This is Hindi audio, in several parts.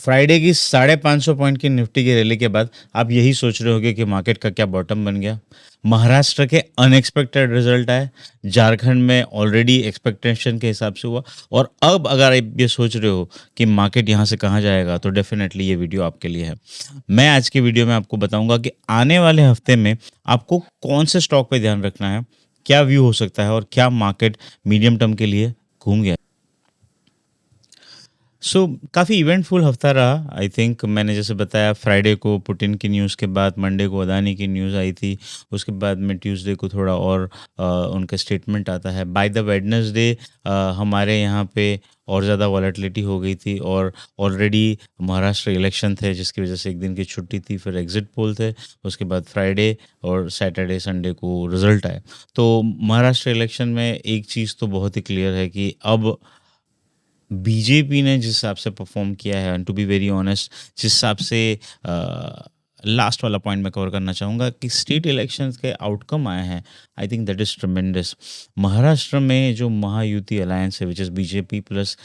फ्राइडे की 550 पॉइंट की निफ्टी की रैली के बाद आप यही सोच रहे होगे कि मार्केट का क्या बॉटम बन गया। महाराष्ट्र के अनएक्सपेक्टेड रिजल्ट आए, झारखंड में ऑलरेडी एक्सपेक्टेशन के हिसाब से हुआ, और अब अगर आप ये सोच रहे हो कि मार्केट यहाँ से कहाँ जाएगा, तो डेफिनेटली ये वीडियो आपके लिए है। मैं आज की वीडियो में आपको बताऊंगा कि आने वाले हफ्ते में आपको कौन से स्टॉक पे ध्यान रखना है, क्या व्यू हो सकता है, और क्या मार्केट मीडियम टर्म के लिए घूम गया। काफ़ी इवेंटफुल हफ्ता रहा। आई थिंक मैंने जैसे बताया, फ्राइडे को पुतिन की न्यूज़ के बाद मंडे को अदानी की न्यूज़ आई थी। उसके बाद में ट्यूसडे को थोड़ा और उनका स्टेटमेंट आता है। बाय द वेडनेसडे हमारे यहाँ पे और ज़्यादा वॉलेटिलिटी हो गई थी, और ऑलरेडी महाराष्ट्र इलेक्शन थे जिसकी वजह से एक दिन की छुट्टी थी, फिर एग्जिट पोल थे, उसके बाद फ्राइडे और सैटरडे संडे को रिजल्ट आए। तो महाराष्ट्र इलेक्शन में एक चीज़ तो बहुत ही क्लियर है कि अब बीजेपी ने जिस हिसाब से परफॉर्म किया है, and to be very honest, जिस हिसाब से लास्ट वाला पॉइंट मैं कवर करना चाहूँगा कि स्टेट इलेक्शंस के आउटकम आए हैं, I think that is tremendous. Maharashtra में जो महायुति अलायंस है, which is BJP plus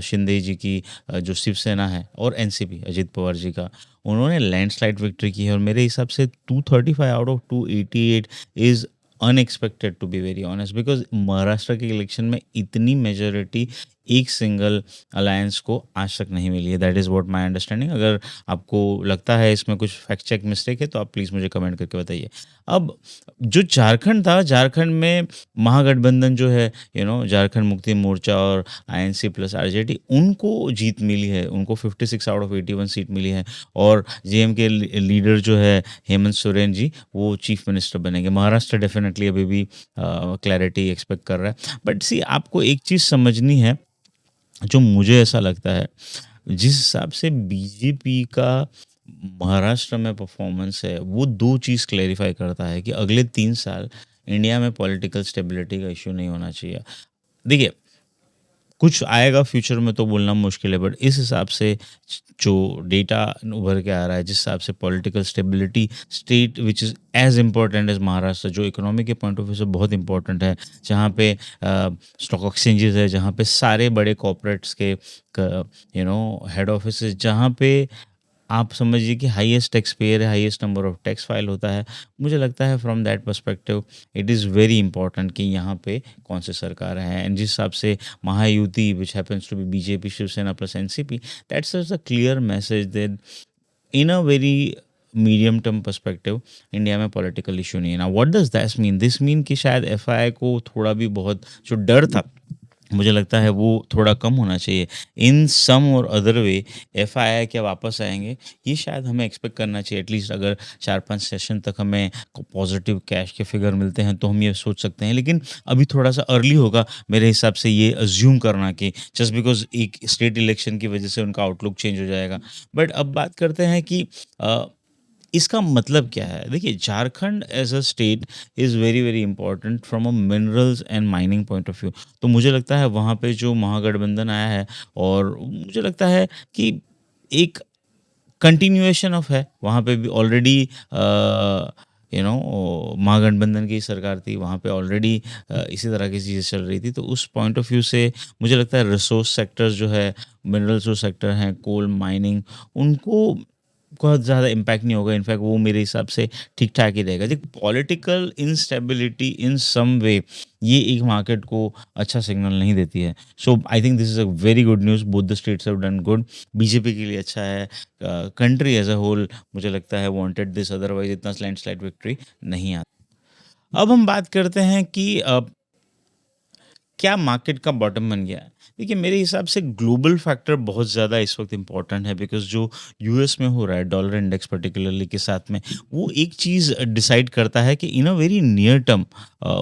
Shinde ji की जो शिवसेना है, और एनसीपी अजित पवार जी का, उन्होंने लैंडस्लाइड विक्ट्री की है। और मेरे हिसाब से 235 out of 288 is unexpected, to be very honest, because Maharashtra के इलेक्शन में इतनी मेजोरिटी एक सिंगल अलायंस को आज तक नहीं मिली है। That is what my understanding. अगर आपको लगता है इसमें कुछ फैक्ट चेक मिस्टेक है तो आप प्लीज़ मुझे कमेंट करके बताइए। अब जो झारखंड था, झारखंड में महागठबंधन जो है, झारखंड मुक्ति मोर्चा और आईएनसी प्लस आरजेडी, उनको जीत मिली है। उनको 56 आउट ऑफ 81 सीट मिली है, और जेएम के लीडर जो है हेमंत सोरेन जी, वो चीफ मिनिस्टर बनेंगे। महाराष्ट्र डेफिनेटली अभी भी क्लैरिटी एक्सपेक्ट कर रहा है। बट सी, आपको एक चीज़ समझनी है, जो मुझे ऐसा लगता है, जिस हिसाब से बीजेपी का महाराष्ट्र में परफॉर्मेंस है, वो दो चीज़ क्लेरिफाई करता है कि अगले 3 साल इंडिया में पॉलिटिकल स्टेबिलिटी का इशू नहीं होना चाहिए। देखिए, कुछ आएगा फ्यूचर में तो बोलना मुश्किल है, बट इस हिसाब से जो डेटा उभर के आ रहा है, जिस हिसाब से political stability, state which is as important as Maharashtra, जो इकोनॉमी के पॉइंट ऑफ व्यू से बहुत इंपॉर्टेंट है, जहाँ पे स्टॉक एक्सचेंजेस है, जहाँ पे सारे बड़े कॉर्पोरेट्स के हेड ऑफिस, जहाँ पे आप समझिए कि हाईएस्ट टैक्स पेयर है, highest number of tax file होता है। मुझे लगता है from that perspective it is very important कि यहाँ पे कौन से सरकार है, एंड जिस हिसाब से Mahayuti which happens to be BJP, Shiv Sena plus NCP, that's a clear message that in a very medium term perspective India में पॉलिटिकल इशू नहीं है ना। What does that mean? This mean कि शायद एफआईआई को थोड़ा भी, बहुत जो डर था, मुझे लगता है वो थोड़ा कम होना चाहिए। इन सम और अदर वे एफआईआई क्या वापस आएंगे, ये शायद हमें एक्सपेक्ट करना चाहिए। एटलीस्ट अगर 4-5 सेशन तक हमें पॉजिटिव कैश के फिगर मिलते हैं तो हम ये सोच सकते हैं, लेकिन अभी थोड़ा सा अर्ली होगा मेरे हिसाब से ये अज्यूम करना कि जस्ट बिकॉज एक स्टेट इलेक्शन की वजह से उनका आउटलुक चेंज हो जाएगा। बट अब बात करते हैं कि इसका मतलब क्या है। देखिए, Jharkhand as a state is very very important from a minerals and mining point of view. तो मुझे लगता है वहाँ पे जो महागठबंधन आया है, और मुझे लगता है कि एक कंटिन्यूएशन ऑफ है। वहाँ पे भी ऑलरेडी महागठबंधन की सरकार थी, वहाँ पे ऑलरेडी इसी तरह की चीज़ें चल रही थी। तो उस पॉइंट ऑफ व्यू से मुझे लगता है रिसोर्स सेक्टर्स जो है, मिनरल्स जो सेक्टर हैं, कोल माइनिंग, उनको बहुत ज़्यादा इम्पैक्ट नहीं होगा। इनफैक्ट वो मेरे हिसाब से ठीक ठाक ही रहेगा। देख, पॉलिटिकल इंस्टेबिलिटी इन सम वे ये एक मार्केट को अच्छा सिग्नल नहीं देती है। So I think this is a very good news. Both the states have done good. BJP के लिए अच्छा है, कंट्री एज अ होल मुझे लगता है वांटेड दिस, अदरवाइज इतना लैंडस्लाइड विक्ट्री नहीं आता। अब हम बात करते हैं कि क्या मार्केट का बॉटम बन गया है। देखिए, मेरे हिसाब से ग्लोबल फैक्टर बहुत ज़्यादा इस वक्त इम्पॉर्टेंट है, बिकॉज जो यूएस में हो रहा है, डॉलर इंडेक्स पर्टिकुलरली के साथ में, वो एक चीज़ डिसाइड करता है कि in a very near term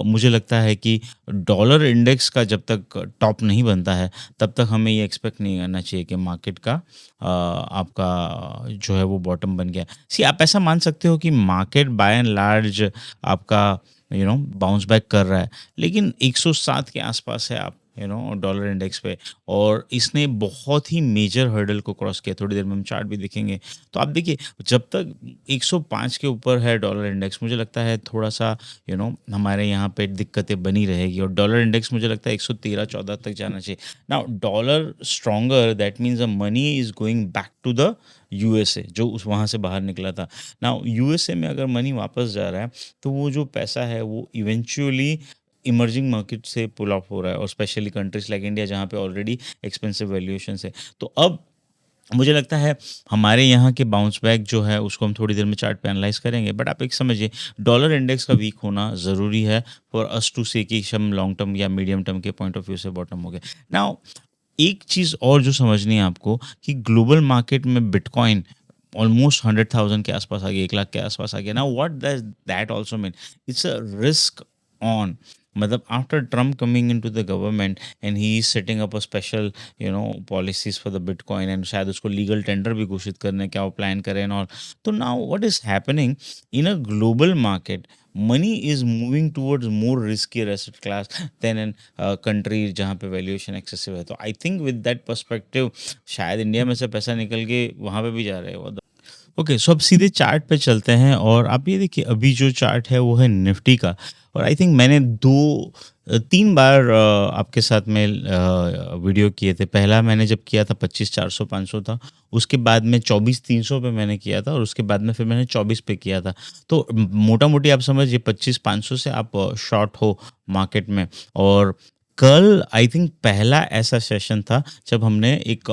मुझे लगता है कि डॉलर इंडेक्स का जब तक टॉप नहीं बनता है, तब तक हमें ये एक्सपेक्ट नहीं करना चाहिए कि मार्केट का आपका जो है वो बॉटम बन गया। सी, आप ऐसा मान सकते हो कि मार्केट बाय एंड लार्ज आपका बाउंस बैक कर रहा है, लेकिन 107 के आसपास है। आप डॉलर इंडेक्स पे, और इसने बहुत ही मेजर हर्डल को क्रॉस किया। थोड़ी देर में हम चार्ट भी देखेंगे। तो आप देखिए, जब तक 105 के ऊपर है डॉलर इंडेक्स, मुझे लगता है थोड़ा-सा हमारे यहाँ पे दिक्कतें बनी रहेगी, और डॉलर इंडेक्स मुझे लगता है 113-14 तक जाना चाहिए। Now dollar stronger, that means the money is going back to the USA, जो उस वहाँ से बाहर निकला था। नाउ यूएसए में अगर मनी वापस जा रहा है, तो वो जो पैसा है वो इवेंचुअली इमर्जिंग मार्केट से पुल ऑफ हो रहा है, और स्पेशली कंट्रीज लाइक इंडिया जहाँ पे ऑलरेडी एक्सपेंसिव वैल्यूएशंस है। तो अब मुझे लगता है हमारे यहाँ के बाउंस बैक जो है उसको हम थोड़ी देर में चार्ट पे एनालाइज करेंगे, बट आप एक समझिए, डॉलर इंडेक्स का वीक होना ज़रूरी है फॉर अस टू से कि हम लॉन्ग टर्म या मीडियम टर्म के पॉइंट ऑफ व्यू से बॉटम हो गए। नाउ एक चीज़ और जो समझनी है आपको, कि ग्लोबल मार्केट में बिटकॉइन ऑलमोस्ट 100,000 के आसपास आ गया, 1 लाख के आसपास आ गया। Now what does that also mean? It's a risk on, मतलब after Trump coming into the government and he is setting up a special policies for the bitcoin, and शायद उसको लीगल टेंडर भी घोषित करने का वो प्लान करें एंड ऑल। तो now what is happening in a global market, money is moving towards more riskier asset class than an country जहाँ पे वैल्यूएशन एक्सेसिव है। तो I think with that perspective शायद इंडिया में से पैसा निकल के वहाँ पे भी जा रहे हो। ओके, सो अब सीधे चार्ट पे चलते हैं, और आप ये देखिए, अभी जो चार्ट है वो है निफ्टी का, और आई थिंक मैंने 3 बार आपके साथ में वीडियो किए थे। पहला मैंने जब किया था 25,400-500 था, उसके बाद में 24,300 पे मैंने किया था, और उसके बाद में फिर मैंने 24 पे किया था। तो मोटा मोटी आप समझिए 25,500 से आप शॉर्ट हो मार्केट में। और कल आई थिंक पहला ऐसा सेशन था जब हमने एक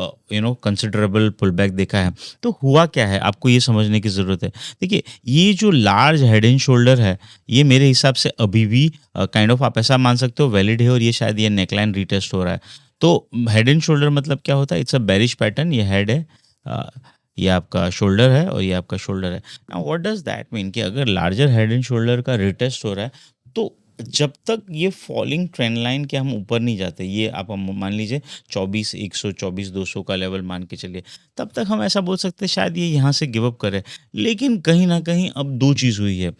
कंसिडरेबल पुल बैक देखा है। तो हुआ क्या है, आपको ये समझने की ज़रूरत है। देखिए, ये जो लार्ज हेड एंड शोल्डर है, ये मेरे हिसाब से अभी भी काइंड ऑफ आप ऐसा मान सकते हो वैलिड है, और ये शायद ये नेकलाइन रीटेस्ट हो रहा है। तो हेड एंड शोल्डर मतलब क्या होता है? It's a bearish pattern. ये हेड है, अ, ये आपका शोल्डर है, और ये आपका शोल्डर है। Now what does that mean, कि अगर लार्जर हेड एंड शोल्डर का रीटेस्ट हो रहा है, तो जब तक ये फॉलिंग ट्रेंड लाइन के हम ऊपर नहीं जाते, ये आप मान लीजिए 24,100 24,200 का लेवल मान के चलिए, तब तक हम ऐसा बोल सकते हैं शायद ये यहाँ से गिव अप करे। लेकिन कहीं ना कहीं अब दो चीज़ हुई है।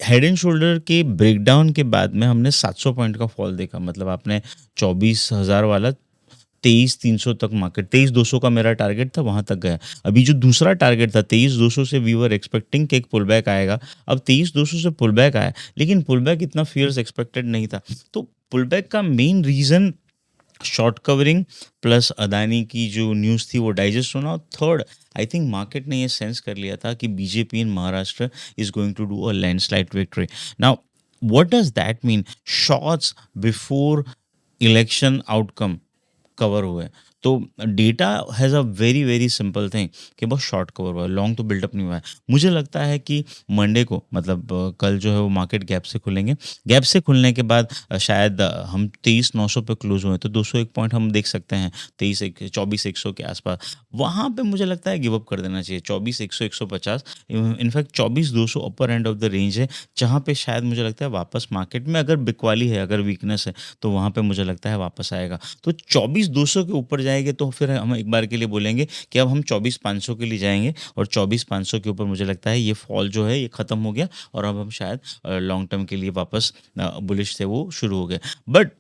हेड एंड शोल्डर के ब्रेकडाउन के बाद में हमने 700 पॉइंट का फॉल देखा, मतलब आपने 24,000 वाला 23,300 तक मार्केट, 23,200 का मेरा टारगेट था, वहां तक गया। अभी जो दूसरा टारगेट था 23,200 से, वी वर एक्सपेक्टिंग कि एक पुल बैक आएगा। अब 23,200 से पुल बैक आया, लेकिन पुल बैक इतना फियर्स एक्सपेक्टेड नहीं था। तो पुल बैक का main reason short covering plus Adani की जो न्यूज़ थी वो डाइजेस्ट होना, और थर्ड, आई थिंक मार्केट ने ये सेंस कर लिया था कि BJP in Maharashtra is going to do a landslide victory. Now what does that mean? Shorts before election outcome cover हुए। तो data has a very very simple thing कि बहुत शॉर्ट कवर हुआ है, लॉन्ग तो बिल्डअप नहीं हुआ है। मुझे लगता है कि मंडे को, मतलब कल जो है वो मार्केट गैप से खुलेंगे। गैप से खुलने के बाद शायद हम 23,900 पे क्लोज हुए, तो 201 पॉइंट हम देख सकते हैं 24,100 के आसपास। वहाँ पे मुझे लगता है गिव अप कर देना चाहिए 24,100 150। In fact 24,200 upper end of the range है, जहाँ पे शायद मुझे लगता है वापस मार्केट में अगर बिकवाली है, अगर वीकनेस है, तो वहाँ पे मुझे लगता है वापस आएगा। तो 24,200 के ऊपर जाएंगे तो फिर हम एक बार के लिए बोलेंगे कि अब हम 24,500 के लिए जाएंगे, और 24,500 के ऊपर मुझे लगता है ये फॉल जो है ये ख़त्म हो गया, और अब हम शायद लॉन्ग टर्म के लिए वापस बुलिश थे वो शुरू हो गए। बट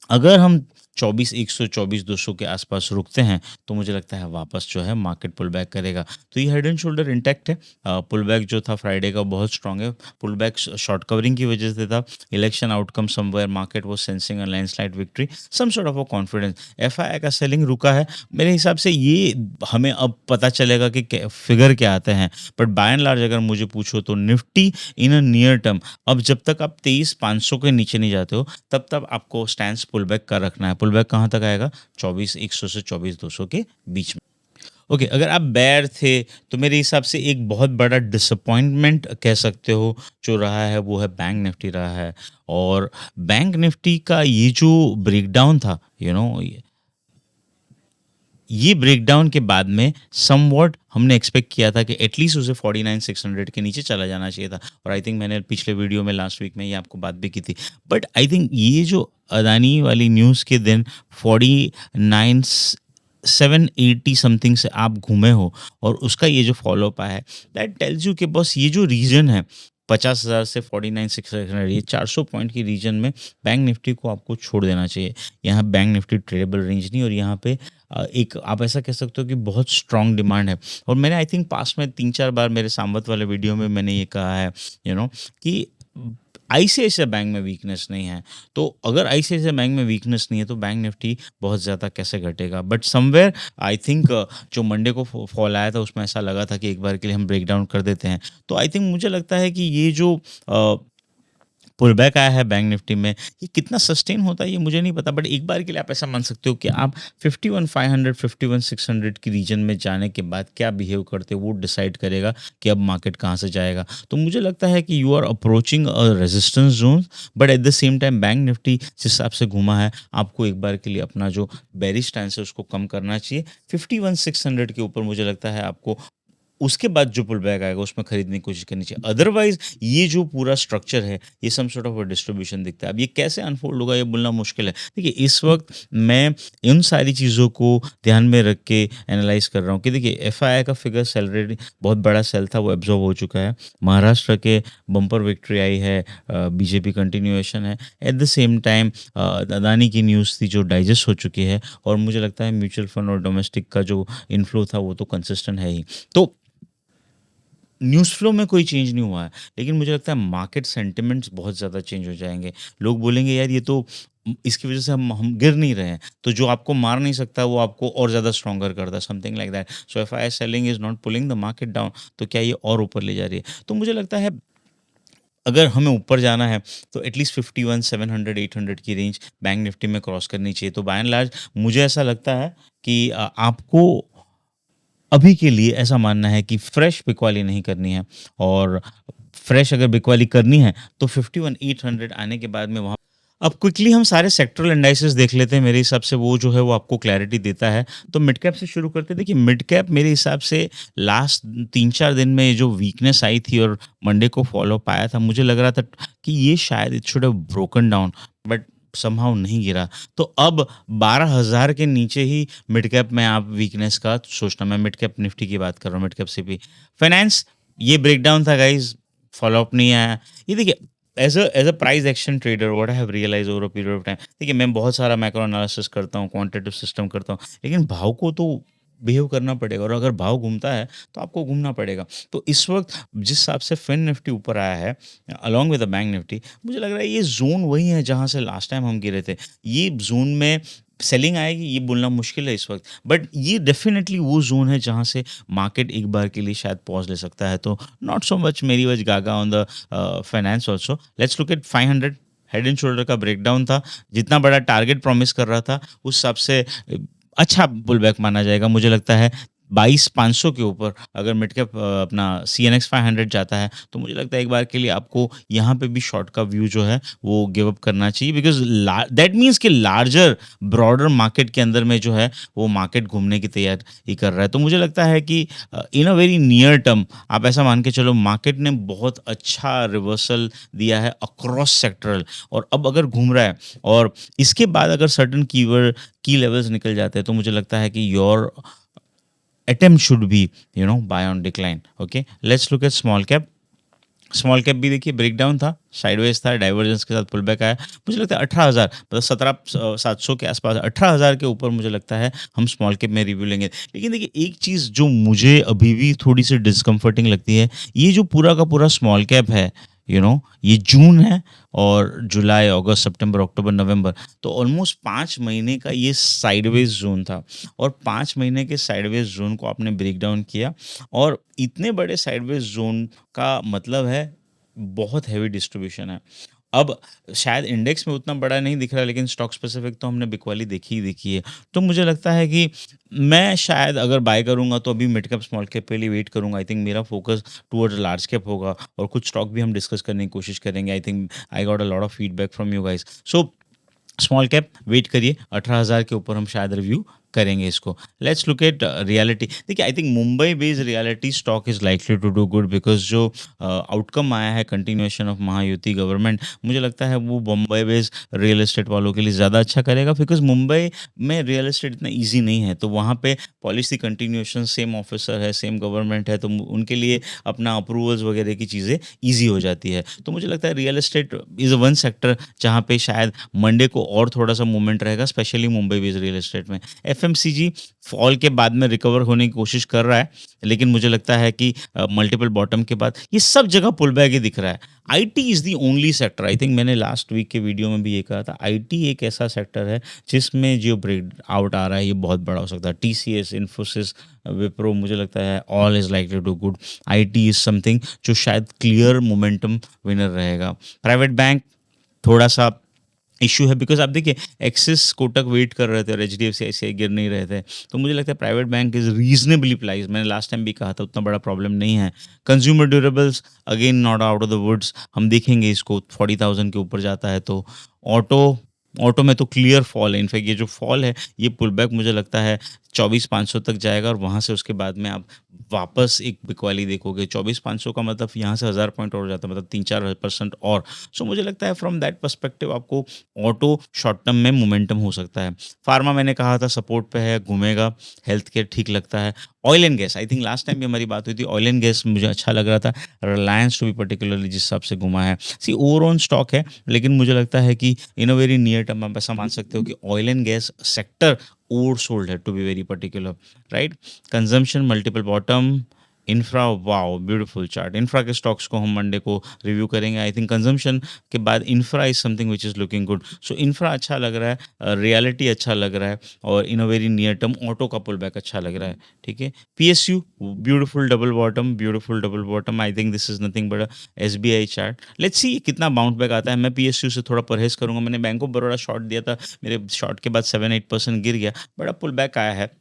अगर हम 24,100 24,200 के आसपास रुकते हैं, तो मुझे लगता है वापस जो है मार्केट पुल बैक करेगा। तो ये हेड एंड शोल्डर इंटैक्ट है। पुल बैक जो था फ्राइडे का बहुत स्ट्रांग है। पुल बैक शॉर्ट कवरिंग की वजह से था। इलेक्शन आउटकम समवेयर मार्केट वो sensing a landslide victory, some sort of a confidence. FII का सेलिंग रुका है। मेरे हिसाब से ये हमें अब पता चलेगा कि फिगर क्या आते हैं। बट बाय एंड लार्ज अगर मुझे पूछो तो निफ्टी इन अ नियर टर्म, अब जब तक आप 23,500 के नीचे नहीं जाते हो, तब तक आपको स्टैंड पुल बैक का रखना है। पुल बैक कहाँ तक आएगा? 24,100 से 24,200 के बीच में। ओके, अगर आप बेयर थे, तो मेरे हिसाब से एक बहुत बड़ा डिसअपॉइंटमेंट कह सकते हो जो रहा है, वो है बैंक निफ्टी रहा है। और बैंक निफ्टी का ये जो ब्रेकडाउन था, ये ब्रेकडाउन के बाद में समवॉट हमने एक्सपेक्ट किया था कि एटलीस्ट उसे 49,600 के नीचे चला जाना चाहिए था। और आई थिंक मैंने पिछले वीडियो में लास्ट वीक में ये आपको बात भी की थी। बट आई थिंक ये जो अदानी वाली न्यूज़ के दिन 49,780 समथिंग से आप घूमे हो, और उसका ये जो फॉलोअप आया है, दैट टेल्स यू कि बस ये जो रीजन है 50,000 से 49,600, ये 400 पॉइंट की रीजन में बैंक निफ्टी को आपको छोड़ देना चाहिए। यहाँ बैंक निफ्टी ट्रेडेबल रेंज नहीं, और यहाँ पे एक आप ऐसा कह सकते हो कि बहुत स्ट्रॉन्ग डिमांड है। और मैंने आई थिंक पास्ट में 3-4 बार मेरे सांवत वाले वीडियो में मैंने ये कहा है, कि आईसीआईसीआई बैंक में वीकनेस नहीं है। तो अगर आईसीआईसीआई बैंक में वीकनेस नहीं है तो बैंक निफ्टी बहुत ज़्यादा कैसे घटेगा? बट समवेयर आई थिंक जो मंडे को फॉल आया था उसमें ऐसा लगा था कि एक बार के लिए हम ब्रेक डाउन कर देते हैं। तो आई थिंक मुझे लगता है कि ये जो पुल बैक आया है बैंक निफ्टी में, ये कितना सस्टेन होता है ये मुझे नहीं पता, बट एक बार के लिए आप ऐसा मान सकते हो कि आप 51,500 51,600 की रीजन में जाने के बाद क्या बिहेव करते हो वो डिसाइड करेगा कि अब मार्केट कहाँ से जाएगा। तो मुझे लगता है कि you are approaching a resistance zone, but at the same time bank Nifty जिस हिसाब से घूमा है, आपको एक बार के लिए अपना जो बेरिश स्टैंस है उसको कम करना चाहिए। 51,600 के ऊपर मुझे लगता है आपको उसके बाद जो पुल बैक आएगा उसमें खरीदने की कोशिश करनी चाहिए। अदरवाइज ये जो पूरा स्ट्रक्चर है ये सम सॉर्ट ऑफ डिस्ट्रीब्यूशन दिखता है। अब ये कैसे अनफोल्ड होगा ये बोलना मुश्किल है। देखिए इस वक्त मैं इन सारी चीज़ों को ध्यान में रख के एनालाइज कर रहा हूँ कि देखिए एफआईआई का फिगर सैलरी बहुत बड़ा सेल था, वो एब्जॉर्ब हो चुका है। महाराष्ट्र के बम्पर विक्ट्री आई है, बीजेपी कंटिन्यूएशन है। Eight the same time Adani की न्यूज़ थी जो डाइजेस्ट हो चुकी है, और मुझे लगता है म्यूचुअल फंड और डोमेस्टिक का जो इनफ्लो था वो तो कंसिस्टेंट है ही। तो न्यूज़ फ्लो में कोई चेंज नहीं हुआ है, लेकिन मुझे लगता है मार्केट सेंटिमेंट्स बहुत ज़्यादा चेंज हो जाएँगे। लोग बोलेंगे यार ये तो इसकी वज़ह से हम गिर नहीं रहे हैं, तो जो आपको मार नहीं सकता वो आपको और ज़्यादा स्ट्रॉन्गर करता है, something like that. So FII selling is not pulling the market down, तो क्या ये और ऊपर ले जा रही है? तो मुझे लगता है अगर हमें ऊपर जाना है तो एटलीस्ट 51, 700, 800 की रेंज बैंक निफ्टी में क्रॉस करनी चाहिए। तो बाय एंड लार्ज मुझे ऐसा लगता है कि आपको अभी के लिए ऐसा मानना है कि फ्रेश बिकवाली नहीं करनी है, और फ्रेश अगर बिकवाली करनी है तो 51,800 आने के बाद में वहाँ अब क्विकली हम सारे सेक्टरल इंडाइसेस देख लेते हैं। मेरे हिसाब से वो जो है वो आपको क्लैरिटी देता है। तो मिड कैप से शुरू करते हैं। देखिए मिड कैप मेरे हिसाब से लास्ट 3-4 दिन में जो वीकनेस आई थी और मंडे को फॉलो अप आया था, मुझे लग रहा था कि ये शायद it should have broken down, but somehow नहीं गिरा। तो अब 12,000 के नीचे ही मिड कैप में आप वीकनेस का सोचना। मैं मिड कैप निफ्टी की बात कर रहा हूँ, मिड कैप से भी। फाइनेंस ये ब्रेकडाउन था गाइस, फॉलो अप नहीं आया। ये देखिए as a price action trader what I have realised over a period of time, देखिए मैं बहुत सारा मैक्रो एनालिसिस करता हूँ, क्वांटिटेटिव सिस्टम करता हूँ, लेकिन भाव को तो बिहेव करना पड़ेगा, और अगर भाव घूमता है तो आपको घूमना पड़ेगा। तो इस वक्त जिस हिसाब से फिन निफ्टी ऊपर आया है along with the bank Nifty, मुझे लग रहा है ये जोन वही है जहाँ से लास्ट टाइम हम गिरे थे। ये जोन में सेलिंग आएगी ये बोलना मुश्किल है इस वक्त, बट ये डेफिनेटली वो जोन है जहाँ से मार्केट एक बार के लिए शायद पॉज ले सकता है। तो नॉट सो मच मेरी was gaga on the finance also. Let's look at 500 head and shoulder का ब्रेकडाउन था, जितना बड़ा टारगेट प्रॉमिस कर रहा था उस हिसाब से अच्छा पुल बैक माना जाएगा। मुझे लगता है 22,500 के ऊपर अगर मिड कैप अपना CNX 500 जाता है तो मुझे लगता है एक बार के लिए आपको यहाँ पे भी शॉर्ट का व्यू जो है वो गिव अप करना चाहिए, बिकॉज दैट मीन्स कि लार्जर ब्रॉडर मार्केट के अंदर में जो है वो मार्केट घूमने की तैयारी कर रहा है। तो मुझे लगता है कि in a very near term आप ऐसा मान के चलो मार्केट ने बहुत अच्छा रिवर्सल दिया है अक्रॉस सेक्टरल, और अब अगर घूम रहा है और इसके बाद अगर सर्टन की लेवल्स निकल जाते हैं तो मुझे लगता है कि your attempt should be buy on decline. Okay, let's look at small cap. Small cap भी देखिए ब्रेकडाउन था, साइडवेज था, डाइवर्जेंस के साथ पुल बैक आया। मुझे लगता है 18,000 मतलब 17,700 के आसपास 18,000 के ऊपर मुझे लगता है हम स्मॉल कैप में रिव्यू लेंगे। लेकिन देखिए एक चीज़ जो मुझे अभी भी थोड़ी सी डिस्कम्फर्टिंग लगती है, ये जो पूरा का पूरा स्मॉल कैप है, ये जून है और जुलाई, अगस्त, सितंबर, अक्टूबर, नवंबर, तो ऑलमोस्ट 5 महीने का ये साइडवेज जोन था, और 5 महीने के साइडवेज जोन को आपने ब्रेक डाउन किया, और इतने बड़े साइडवेज जोन का मतलब है बहुत हैवी डिस्ट्रीब्यूशन है। अब शायद इंडेक्स में उतना बड़ा नहीं दिख रहा, लेकिन स्टॉक स्पेसिफिक तो हमने बिकवाली देखी ही देखी है। तो मुझे लगता है कि मैं शायद अगर बाय करूँगा तो अभी मिड कैप स्मॉल कैप के लिए वेट करूँगा। आई थिंक मेरा फोकस टुवर्ड्स लार्ज कैप होगा, और कुछ स्टॉक भी हम डिस्कस करने की कोशिश करेंगे। I think I got a lot of feedback from you guys. So small cap wait करिए, 18,000 के ऊपर हम शायद रिव्यू करेंगे इसको। Let's look at reality. देखिए, I think Mumbai based reality stock is likely to do good because जो आउटकम आया है कंटिन्यूएशन ऑफ महायुति गवर्नमेंट, मुझे लगता है वो मुंबई बेस्ड रियल एस्टेट वालों के लिए ज़्यादा अच्छा करेगा बिकॉज़ मुंबई में रियल एस्टेट इतना ईज़ी नहीं है। तो वहाँ पे पॉलिसी कंटिन्यूएशन, सेम ऑफिसर है, सेम गवर्नमेंट है, तो उनके लिए अपना अप्रूवल्स वगैरह की चीज़ें ईज़ी हो जाती है। तो मुझे लगता है real estate is one sector जहाँ पे शायद मंडे को और थोड़ा-सा मूवमेंट रहेगा, specially Mumbai based real estate में। एफएमसीजी फॉल के बाद में रिकवर होने की कोशिश कर रहा है, लेकिन मुझे लगता है कि मल्टीपल बॉटम के बाद ये सब जगह पुल बैक ही दिख रहा है। IT is the only sector, I think मैंने लास्ट वीक के वीडियो में भी ये कहा था, आईटी एक ऐसा सेक्टर है जिसमें जो ब्रेक आउट आ रहा है ये बहुत बड़ा हो सकता है। टीसीएस, इन्फोसिस, विप्रो, मुझे लगता है all is likely to good. IT is something जो शायद क्लियर मोमेंटम विनर रहेगा। प्राइवेट बैंक थोड़ा-सा इश्यू है बिकॉज़ आप देखिए एक्सिस, कोटक वेट कर रहे थे और एचडीएफसी, आईसीआई गिर नहीं रहे थे। तो मुझे लगता है private bank is reasonably priced. मैंने लास्ट टाइम भी कहा था उतना बड़ा प्रॉब्लम नहीं है। Consumer durables again not out of the woods, हम देखेंगे इसको 40,000 के ऊपर जाता है तो। ऑटो ऑटो में तो क्लियर फॉल है। इनफैक्ट ये जो फॉल है ये पुल बैक मुझे लगता है 24,500 तक जाएगा और वहाँ से उसके बाद में आप वापस एक बिकवाली देखोगे। 24,500 का मतलब यहाँ से 1000 पॉइंट और हो जाता है, मतलब 3-4% और। सो मुझे लगता है फ्रॉम दैट पर्सपेक्टिव आपको ऑटो शॉर्ट टर्म में मोमेंटम हो सकता है। फार्मा मैंने कहा था सपोर्ट पे है, घूमेगा। हेल्थ केयर ठीक लगता है। Oil and gas, I think last time भी हमारी बात हुई थी, ऑयल एंड गैस मुझे अच्छा लग रहा था। रिलायंस टू बी पर्टिकुलरली जिस हिसाब से घुमा है, सी ओवरऑल स्टॉक है, लेकिन मुझे लगता है कि in a very near term आप ऐसा मान सकते हो कि oil and gas sector oversold है, to be very particular, right. Consumption, multiple bottom, infra, wow beautiful chart. Infra के स्टॉक्स को हम मंडे को रिव्यू करेंगे। आई थिंक कंजम्पशन के बाद infra is something which is looking good. So infra अच्छा लग रहा है, रियलिटी अच्छा लग रहा है और in a very near term auto का पुल बैक अच्छा लग रहा है, ठीक है। PSU beautiful double bottom, beautiful double bottom. I think this is nothing but SBI chart. Let's see कितना बाउंस बैक आता है। मैं पीएसयू से थोड़ा परहेज करूंगा। मैंने बैंक ऑफ बड़ौदा शॉर्ट दिया था, मेरे शॉर्ट के बाद 7-8% गिर गया, बड़ा पुल बैक आया है।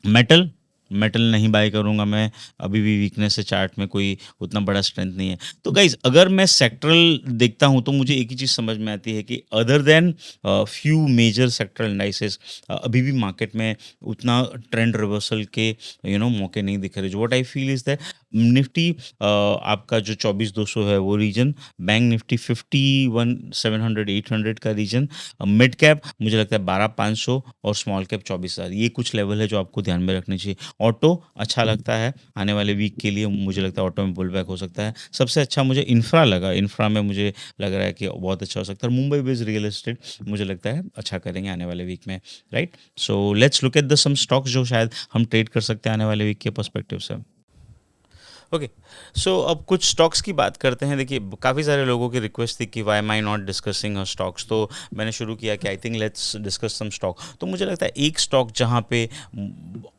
मेटल, मेटल नहीं बाय करूंगा मैं, अभी भी वीकनेस है चार्ट में, कोई उतना बड़ा स्ट्रेंथ नहीं है। तो गाइज अगर मैं सेक्टरल देखता हूं तो मुझे एक ही चीज़ समझ में आती है कि other than few major sectoral indices अभी भी मार्केट में उतना ट्रेंड रिवर्सल के मौके नहीं दिख रहे। जो what I feel is that Nifty आपका जो 24,200 है वो रीजन, बैंक निफ्टी 51,700-800 का रीजन, मिड कैप मुझे लगता है 12,500 और स्मॉल कैप 24,000, ये कुछ लेवल है जो आपको ध्यान में रखनी चाहिए। ऑटो अच्छा लगता है आने वाले वीक के लिए, मुझे लगता है ऑटो में पुल बैक हो सकता है। सबसे अच्छा मुझे इंफ्रा लगा, इंफ्रा में मुझे लग रहा है कि बहुत अच्छा हो सकता है। मुंबई बेस्ड रियल एस्टेट मुझे लगता है अच्छा करेंगे आने वाले वीक में, right. So let's look at the some stocks जो शायद हम ट्रेड कर सकते हैं आने वाले वीक के पर्सपेक्टिव से। ओके, सो अब कुछ स्टॉक्स की बात करते हैं। देखिए काफ़ी सारे लोगों की रिक्वेस्ट थी कि why am I not discussing stocks, तो मैंने शुरू किया कि I think let's discuss some stock. तो मुझे लगता है एक स्टॉक जहाँ पे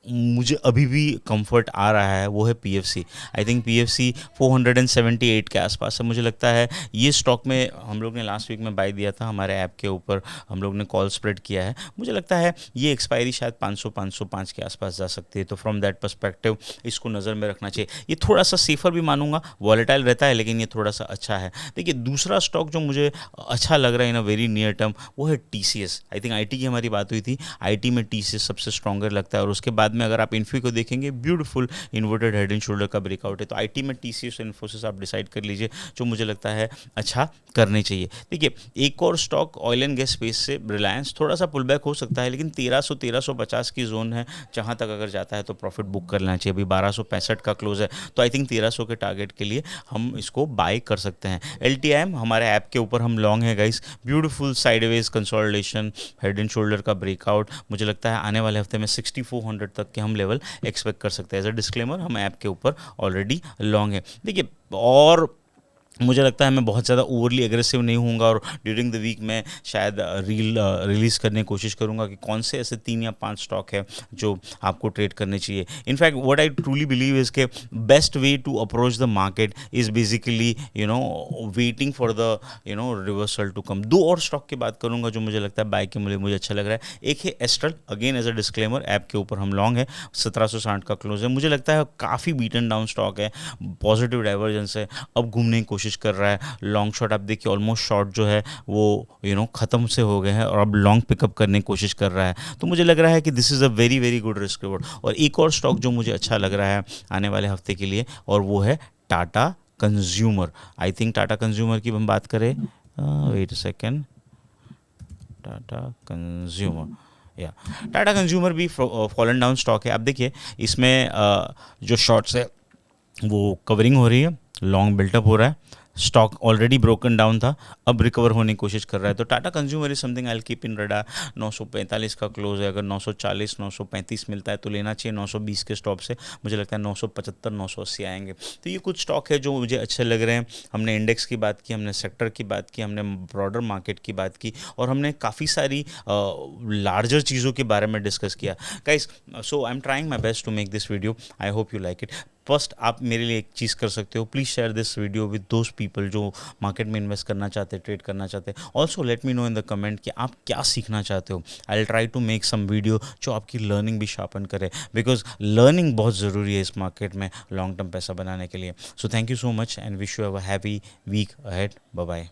मुझे अभी भी कंफर्ट आ रहा है वो है पीएफसी। आई थिंक पीएफसी 478 के आसपास है। मुझे लगता है ये स्टॉक में हम लोग ने लास्ट वीक में बाय दिया था, हमारे ऐप के ऊपर हम लोग ने कॉल स्प्रेड किया है। मुझे लगता है ये एक्सपायरी शायद 500-505 के आसपास जा सकती है, तो फ्रॉम दैट पर्सपेक्टिव इसको नज़र में रखना चाहिए। ये थोड़ा सा सेफर भी मानूंगा, वॉलेटाइल रहता है लेकिन ये थोड़ा सा अच्छा है। देखिए दूसरा स्टॉक जो मुझे अच्छा लग रहा है इन अ वेरी नियर टर्म वो है टीसीएस। आई थिंक आईटी की हमारी बात हुई थी, आईटी में टीसीएस सबसे स्ट्रॉन्गर लगता है। और उसके बाद में अगर आप इन्फी को देखेंगे, beautiful inverted head and shoulder का ब्रेकआउट है। तो आईटी में टीसीएस, इन्फोसिस आप डिसाइड कर लीजिए जो मुझे लगता है अच्छा करने चाहिए। देखिए एक और stock oil and gas space से रिलायंस, थोड़ा सा पुल बैक हो सकता है लेकिन 1300-1350 की जोन है जहां तक अगर जाता है तो प्रॉफिट बुक कर लेना चाहिए। अभी 1265 का क्लोज है, तो आई थिंक 1300 के टारगेट के लिए हम इसको बाय कर सकते हैं। एलटीआईएम हमारे ऐप के ऊपर हम लॉन्ग है guys, beautiful sideways consolidation, head and shoulder का ब्रेकआउट। मुझे लगता है आने वाले हफ्ते में 6400 तक के हम लेवल एक्सपेक्ट कर सकते हैं। एज अ डिस्क्लेमर हम ऐप के ऊपर ऑलरेडी लॉन्ग है। देखिए और मुझे लगता है मैं बहुत ज़्यादा ओवरली एग्रेसिव नहीं हूँगा और ड्यूरिंग द वीक में शायद रिलीज़ करने की कोशिश करूँगा कि कौन से ऐसे 3 या 5 स्टॉक है जो आपको ट्रेड करने चाहिए। In fact what I truly believe is के best way to approach the market is basically waiting for the reversal to come. 2 और स्टॉक की बात करूँगा जो मुझे लगता है बाय के मुझे अच्छा लग रहा है। एक है Astral, again as a disclaimer app के ऊपर हम लॉन्ग है, 1760 का क्लोज है। मुझे लगता है काफ़ी बीटन डाउन स्टॉक है, पॉजिटिव डाइवर्जेंस है, अब घूमने की कोशिश कोशिश कर रहा है, लॉन्ग शॉट आप देखिए ऑलमोस्ट शॉट जो है वो ख़त्म से हो गए हैं और अब लॉन्ग पिकअप करने की कोशिश कर रहा है। तो मुझे लग रहा है कि this is a very very good risk reward. और एक और स्टॉक जो मुझे अच्छा लग रहा है आने वाले हफ्ते के लिए, और वो है Tata consumer. I think Tata consumer की हम बात करें, wait a second, Tata consumer, या टाटा कंज्यूमर भी फॉलन डाउन स्टॉक है। आप देखिए इसमें जो शॉर्ट्स है वो कवरिंग हो रही है, लॉन्ग बिल्टअप हो रहा है, स्टॉक ऑलरेडी ब्रोकन डाउन था, अब रिकवर होने की कोशिश कर रहा है। तो Tata consumer is something I will keep in radar. 945 का क्लोज है, अगर 940 935 मिलता है तो लेना चाहिए 920 के स्टॉप से। मुझे लगता है 975 980 आएंगे। तो ये कुछ स्टॉक है जो मुझे अच्छे लग रहे हैं। हमने इंडेक्स की बात की, हमने सेक्टर की बात की, हमने ब्रॉडर मार्केट की बात की, और हमने काफ़ी सारी लार्जर चीज़ों के बारे में डिस्कस किया। Guys, so I am trying my best to make this video, I hope you like it. First आप मेरे लिए एक चीज़ कर सकते हो, please share this video with those people जो मार्केट में इन्वेस्ट करना चाहते हैं, ट्रेड करना चाहते हैं। Also let me know in the comment कि आप क्या सीखना चाहते हो। I will try to make some video जो आपकी लर्निंग भी शार्पन करे, बिकॉज लर्निंग बहुत ज़रूरी है इस मार्केट में लॉन्ग टर्म पैसा बनाने के लिए। So thank you so much and wish you have a happy week ahead. Bye bye.